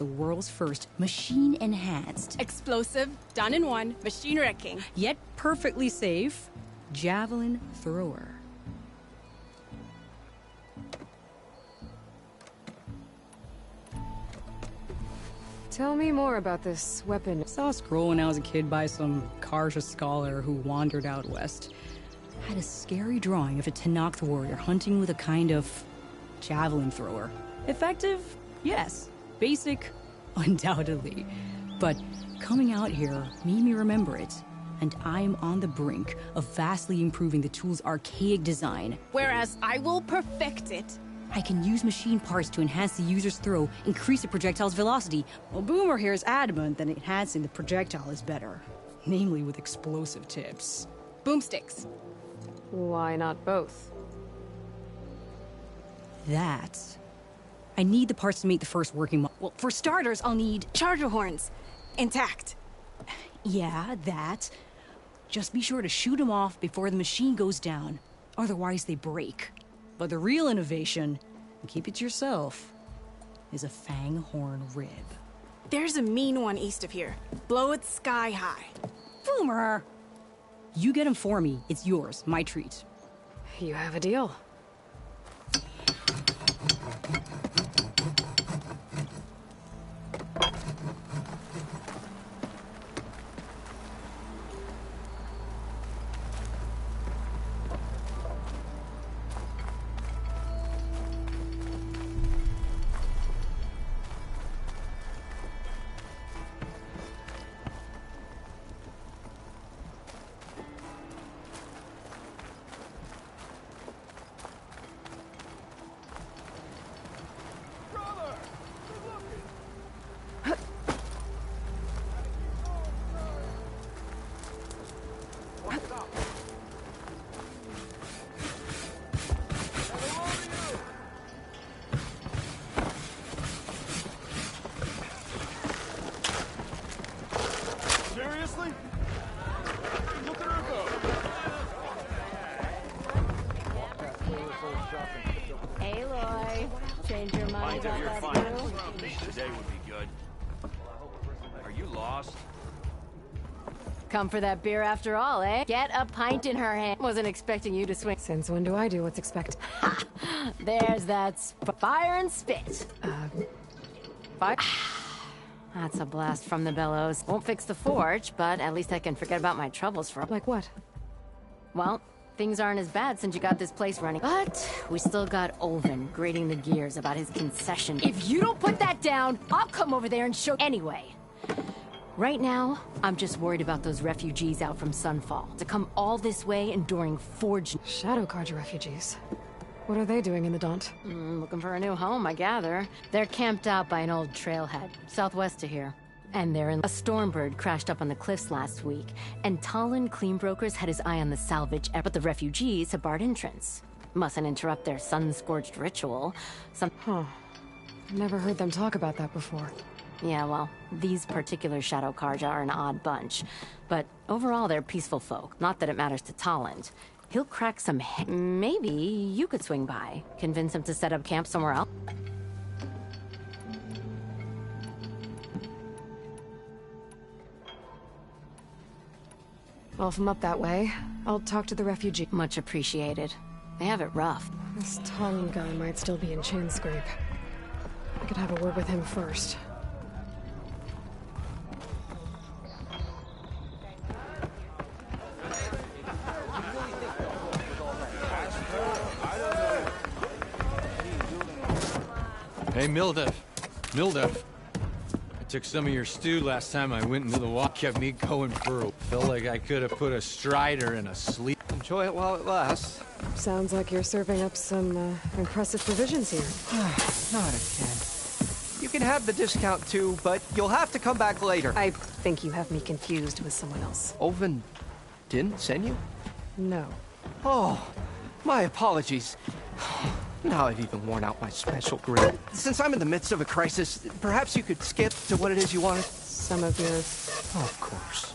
the world's first machine-enhanced, Explosive, done in one, machine wrecking. yet perfectly safe, javelin thrower. Tell me more about this weapon. Saw a scroll when I was a kid by some Karja scholar who wandered out west. Had a scary drawing of a Tenakth warrior hunting with a kind of javelin thrower. Effective? Yes. Basic? Undoubtedly. But coming out here made me remember it. And I'm on the brink of vastly improving the tool's archaic design. Whereas I will perfect it. I can use machine parts to enhance the user's throw, increase the projectile's velocity. Well, Boomer here is adamant that enhancing the projectile is better. Namely with explosive tips. Boomsticks. Why not both? That... I need the parts to make the first working well, for starters, I'll need... Charger horns. Intact. Yeah, that. Just be sure to shoot them off before the machine goes down. Otherwise, they break. But the real innovation, and keep it to yourself, is a fang horn rib. There's a mean one east of here. Blow it sky high. Boomer! You get him for me. It's yours. My treat. You have a deal. Seriously? Look at her go. Hey, Loy. Change your mind Mind if about you're that fine. too? Today would be good. Are you lost? Come for that beer after all, eh? Get a pint in her hand. Wasn't expecting you to swing. Since when do I do what's expected? There's that fire and spit. Fire? That's a blast from the bellows. Won't fix the forge, but at least I can forget about my troubles for... Like what? Well, things aren't as bad since you got this place running. But we still got Olvin grating the gears about his concession. If you don't put that down, I'll come over there and show... Anyway, right now, I'm just worried about those refugees out from Sunfall. To come all this way enduring forge... Shadow Karja refugees. What are they doing in the Daunt? Looking for a new home, I gather. They're camped out by an old trailhead, southwest of here. And they're in... A Stormbird crashed up on the cliffs last week, and Talon Cleanbrokers had his eye on the salvage, but the refugees have barred entrance. Mustn't interrupt their sun-scorched ritual. Huh. Never heard them talk about that before. Yeah, well, these particular Shadow Karja are an odd bunch. But overall, they're peaceful folk. Not that it matters to Talon. He'll crack some Maybe you could swing by. Convince him to set up camp somewhere else. Well, if I'm up that way, I'll talk to the refugee. Much appreciated. They have it rough. This Talon guy might still be in Chainscrape. I could have a word with him first. Hey, Mildev. I took some of your stew last time I went into the walk. Kept me going for felt like I could have put a strider in a sleep. Enjoy it while it lasts. Sounds like you're serving up some impressive provisions here. Not again. You can have the discount too, but you'll have to come back later. I think you have me confused with someone else. Olvin didn't send you? No. Oh, my apologies. Now I've even worn out my special grin. Since I'm in the midst of a crisis, perhaps you could skip to what it is you wanted? Some of yours. Of course.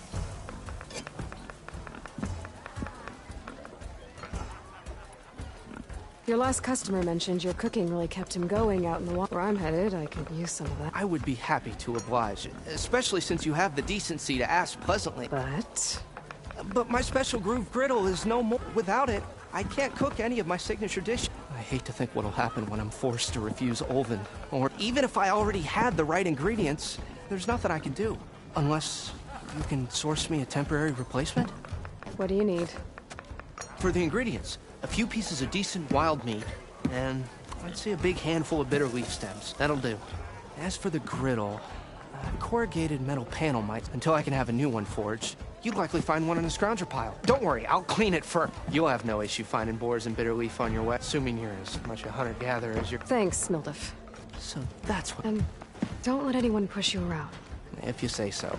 Your last customer mentioned your cooking really kept him going out in the water. Where I'm headed, I could use some of that. I would be happy to oblige, especially since you have the decency to ask pleasantly. But my special groove griddle is no more. Without it, I can't cook any of my signature dishes. I hate to think what'll happen when I'm forced to refuse Olvin. Or even if I already had the right ingredients, there's nothing I can do. Unless you can source me a temporary replacement? What do you need? For the ingredients, a few pieces of decent wild meat, and I'd say a big handful of bitter leaf stems. That'll do. As for the griddle, a corrugated metal panel might, until I can have a new one forged. You'd likely find one in the scrounger pile. Don't worry, I'll clean it for... You'll have no issue finding boars and bitter leaf on your way, assuming you're as much a hunter-gatherer as you're... Thanks, Mildif. So that's what... And don't let anyone push you around. If you say so.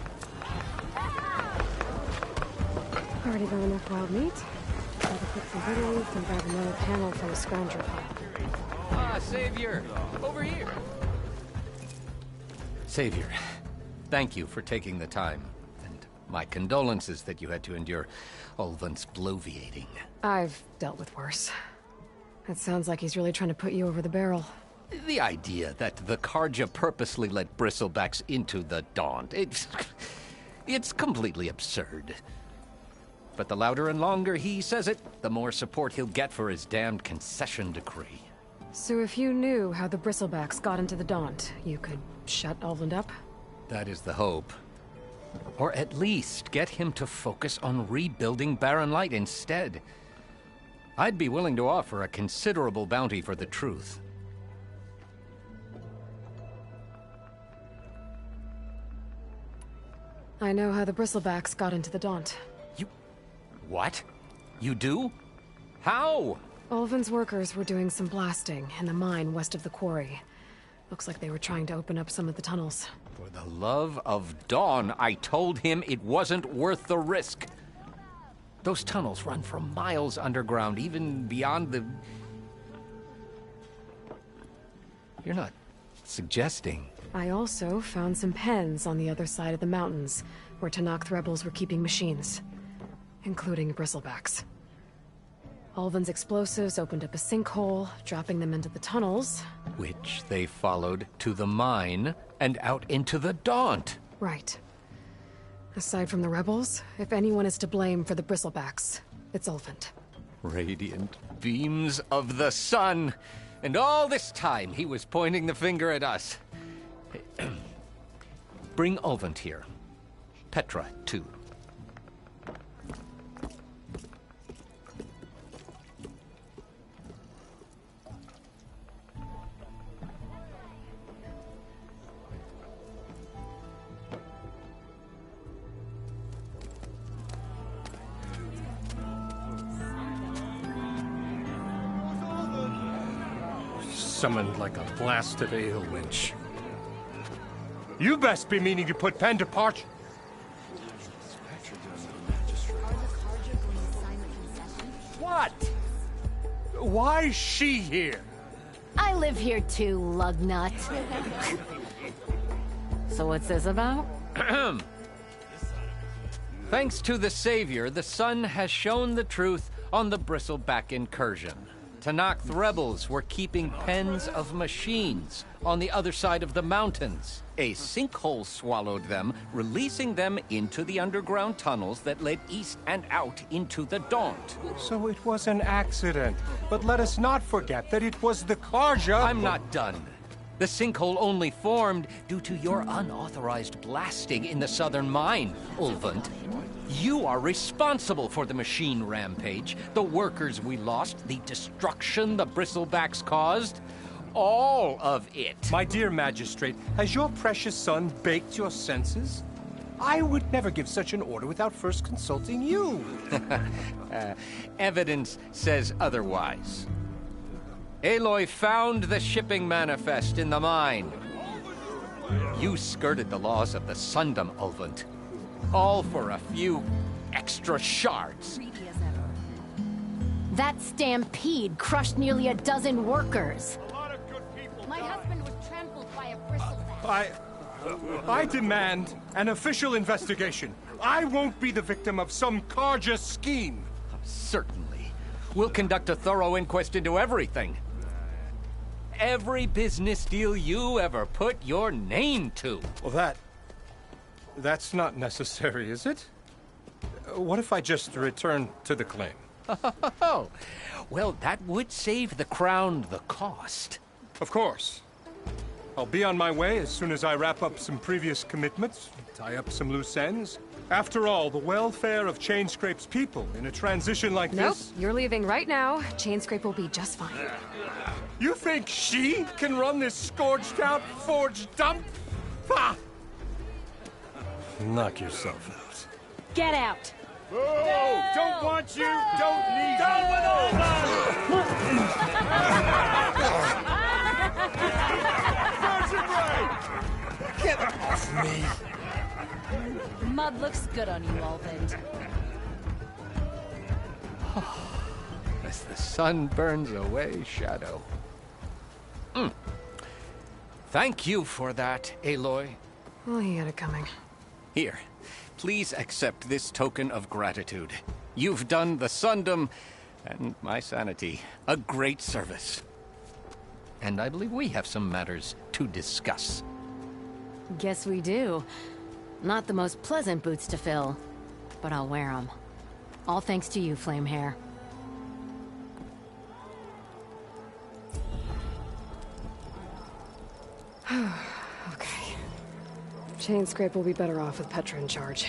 Already got enough wild meat. Gotta put some bitter leaf and grab another panel from a scrounger pile. Ah, Savior! Over here! Savior, thank you for taking the time. And my condolences that you had to endure Olvin's bloviating. I've dealt with worse. It sounds like he's really trying to put you over the barrel. The idea that the Karja purposely let bristlebacks into the Daunt, it's completely absurd. But the louder and longer he says it, the more support he'll get for his damned concession decree. So if you knew how the bristlebacks got into the Daunt, you could shut Olvin up? That is the hope. Or at least get him to focus on rebuilding Barren Light instead. I'd be willing to offer a considerable bounty for the truth. I know how the bristlebacks got into the Daunt. What? You do? How? Olvin's workers were doing some blasting in the mine west of the quarry. Looks like they were trying to open up some of the tunnels. For the love of Dawn, I told him it wasn't worth the risk. Those tunnels run for miles underground, even beyond the... You're not suggesting... I also found some pens on the other side of the mountains, where Tenakth rebels were keeping machines, including bristlebacks. Olvin's explosives opened up a sinkhole, dropping them into the tunnels. Which they followed to the mine and out into the Daunt. Right. Aside from the rebels, if anyone is to blame for the bristlebacks, it's Olvin. Radiant beams of the sun! And all this time he was pointing the finger at us. Bring Olvin here. Petra, too. Summoned like a blasted ale winch. You best be meaning to put pen to parch. What? Why is she here? I live here too, lugnut. So what's this about? Thanks to the Savior, the sun has shown the truth on the bristleback incursion. Tenakth rebels were keeping pens of machines on the other side of the mountains. A sinkhole swallowed them, releasing them into the underground tunnels that led east and out into the Daunt. So it was an accident. But let us not forget that it was the Karja... I'm not done. The sinkhole only formed due to your unauthorized blasting in the southern mine, Olvin. You are responsible for the machine rampage, the workers we lost, the destruction the bristlebacks caused. All of it. My dear magistrate, has your precious son baked your senses? I would never give such an order without first consulting you. Evidence says otherwise. Aloy found the shipping manifest in the mine. You skirted the laws of the Sundom, Olvin. All for a few extra shards. That stampede crushed nearly a dozen workers. A lot of good people My husband was trampled by a bristleback. I demand an official investigation. I won't be the victim of some Karja scheme. Certainly. We'll conduct a thorough inquest into everything. Every business deal you ever put your name to. Well, that's not necessary, is it? What if I just return to the claim? Oh, well, that would save the Crown the cost. Of course. I'll be on my way as soon as I wrap up some previous commitments, tie up some loose ends. After all, the welfare of Chainscrape's people in a transition like this... Nope, you're leaving right now. Chainscrape will be just fine. You think she can run this scorched-out, forged dump? Ha! Knock yourself out. Get out! Oh, don't want you, don't need Down with all Get off me! Mud looks good on you, Alvin. As the sun burns away shadow. Thank you for that, Aloy. Well, he had it coming. Here, please accept this token of gratitude. You've done the Sundom and my sanity a great service. And I believe we have some matters to discuss. Guess we do. Not the most pleasant boots to fill, but I'll wear them. All thanks to you, Flamehair. Okay. Chainscrape will be better off with Petra in charge.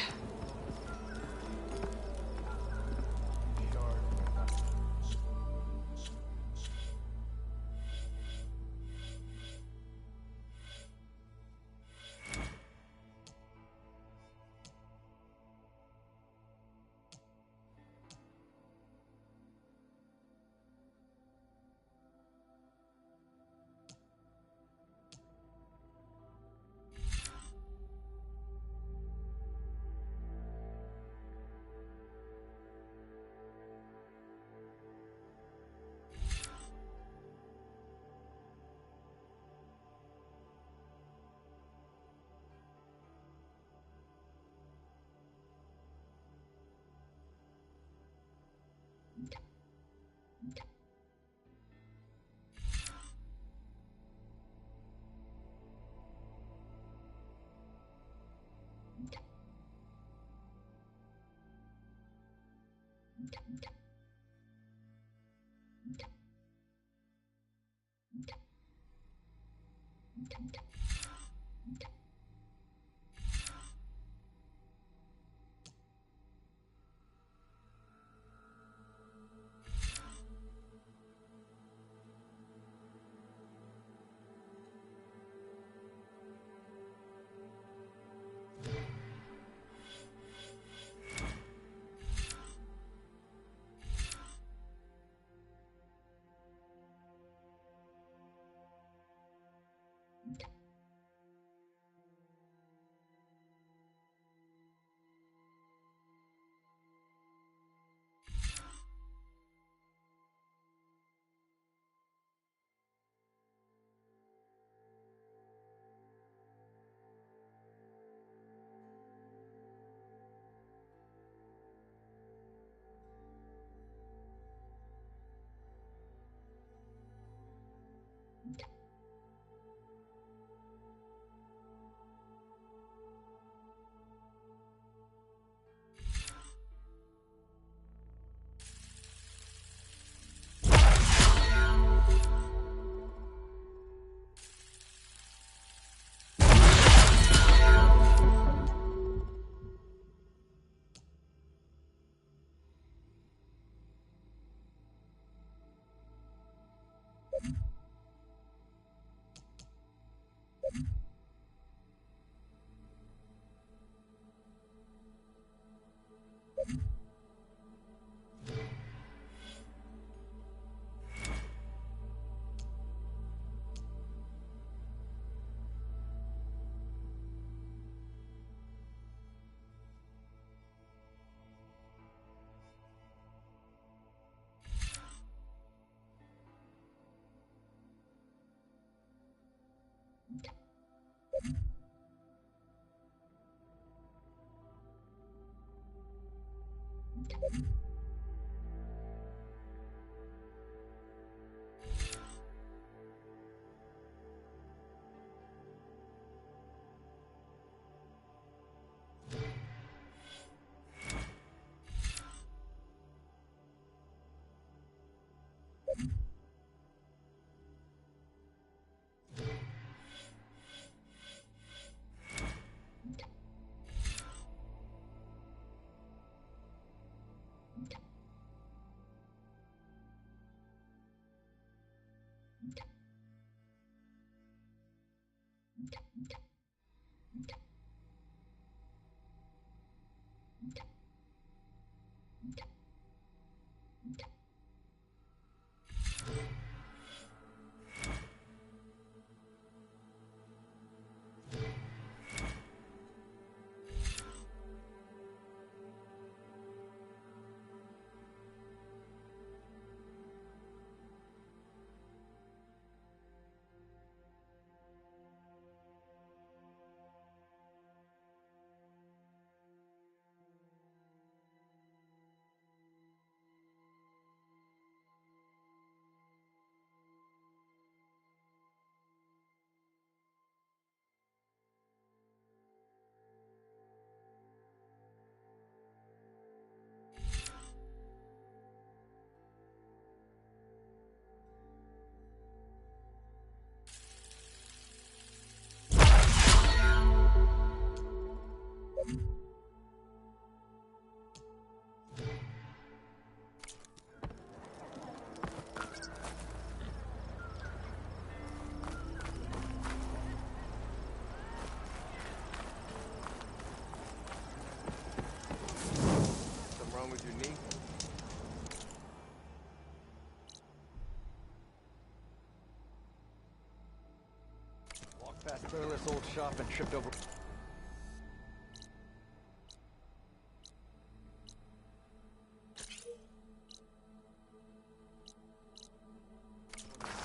this old shop and tripped over.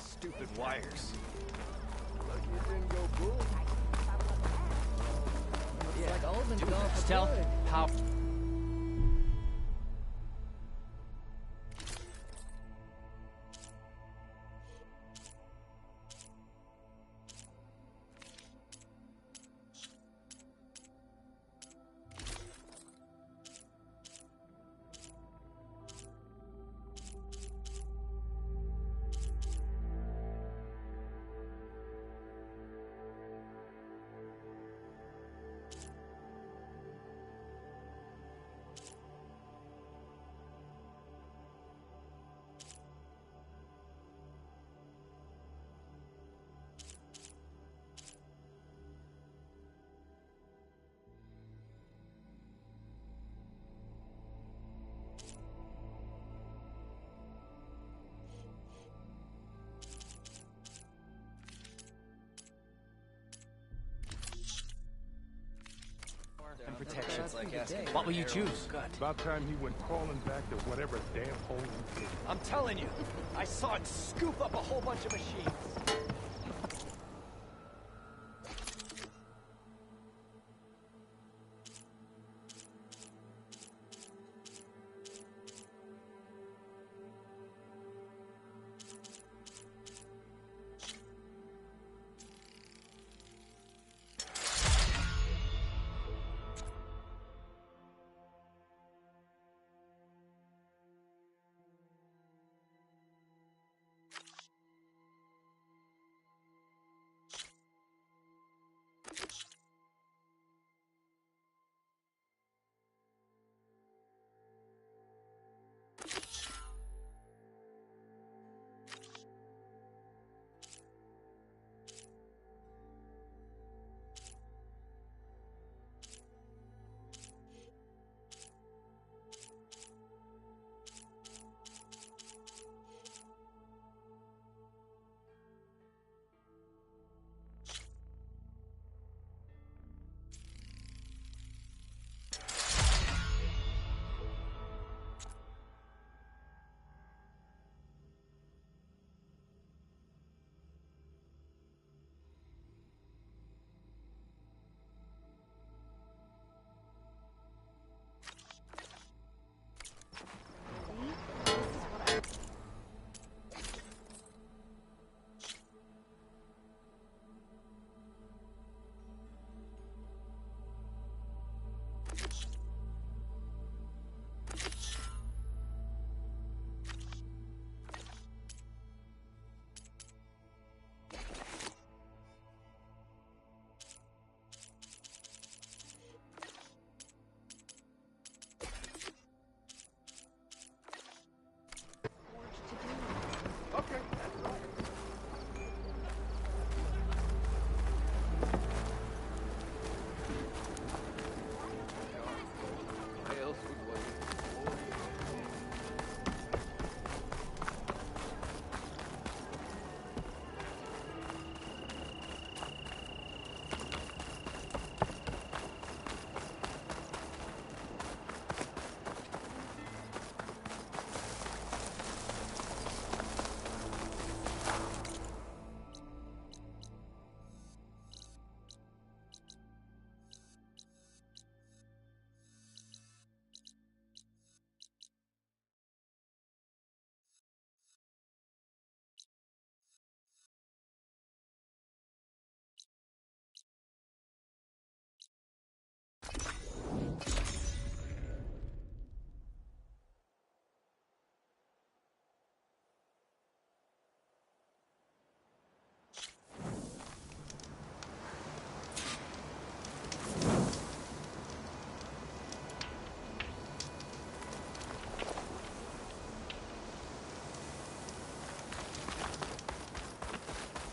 Stupid wires. Lucky it didn't go boom. Looks like Olvin's going for Stealth, good. how? And protection. What will you choose? About time he went crawling back to whatever damn hole he did. I'm telling you, I saw it scoop up a whole bunch of machines.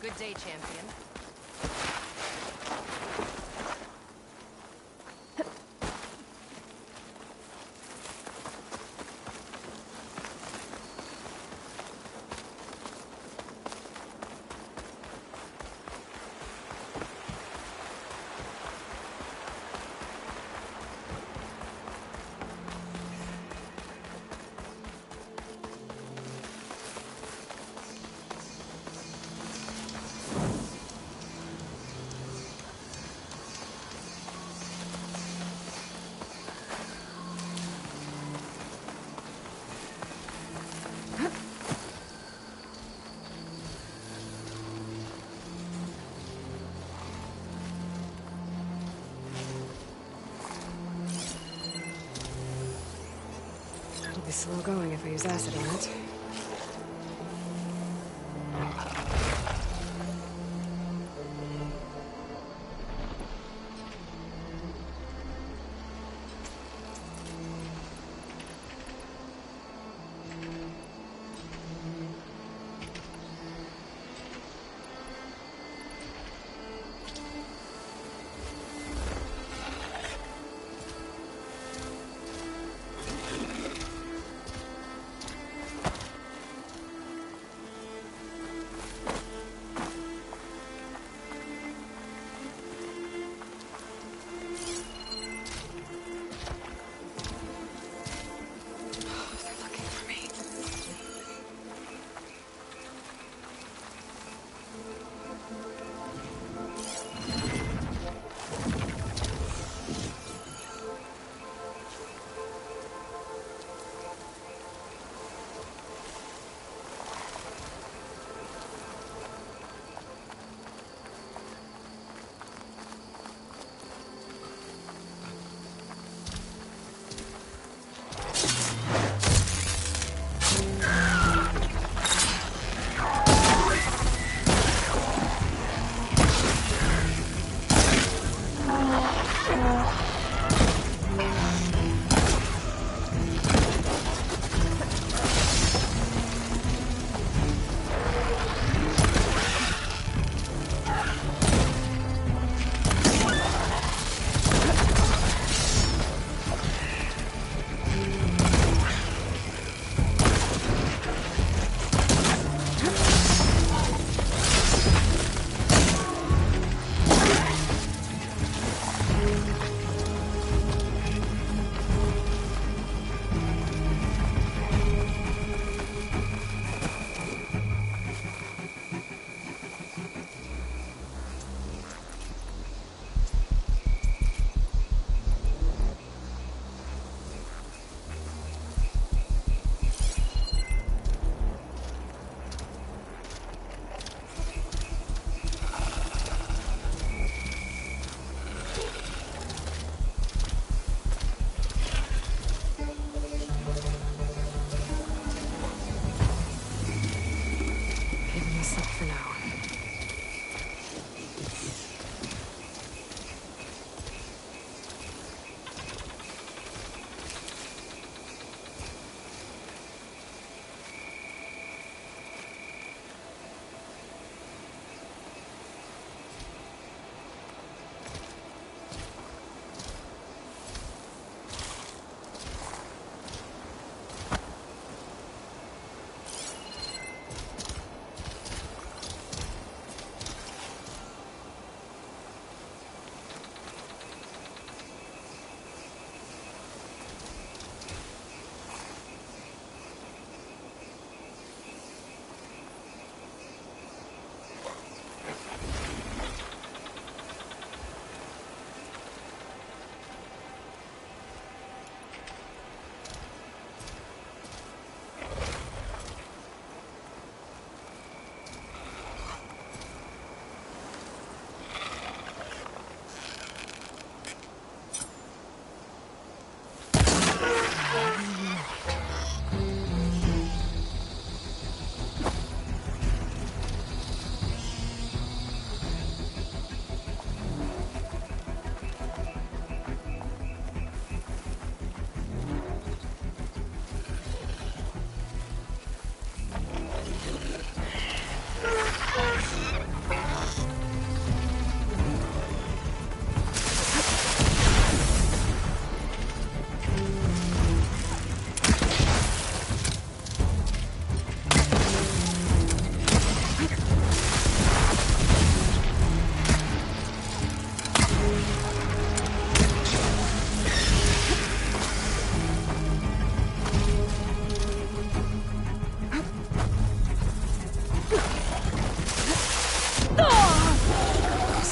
Good day, champion. slow going if I use acid on it.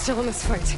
Still in this fight.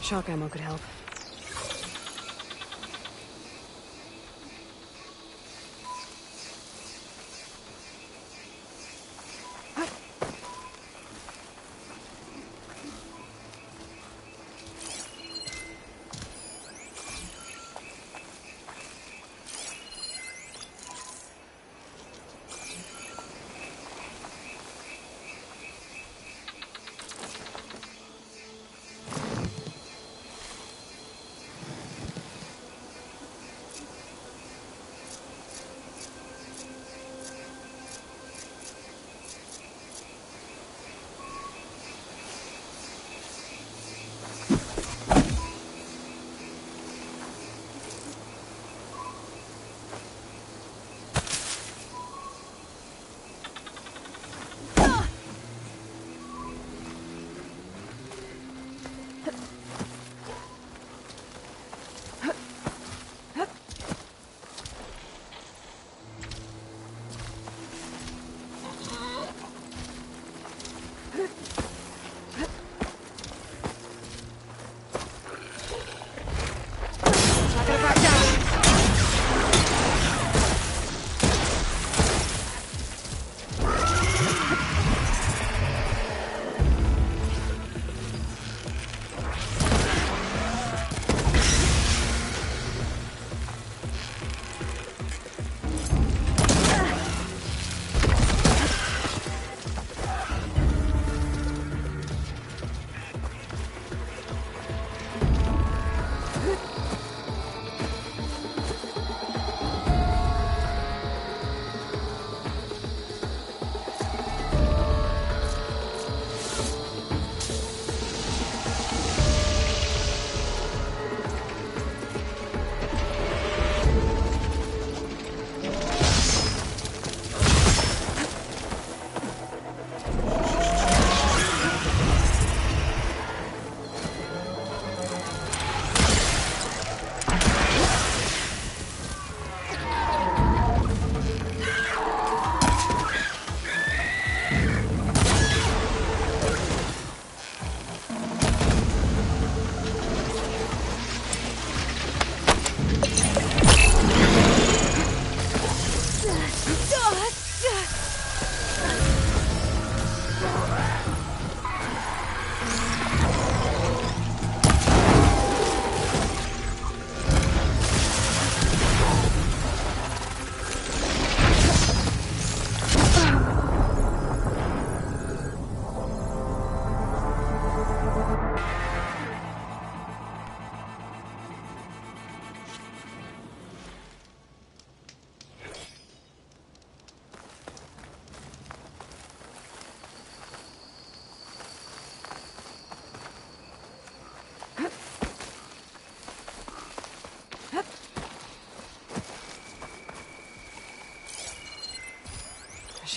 shock ammo could help.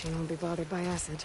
Machine won't be bothered by acid.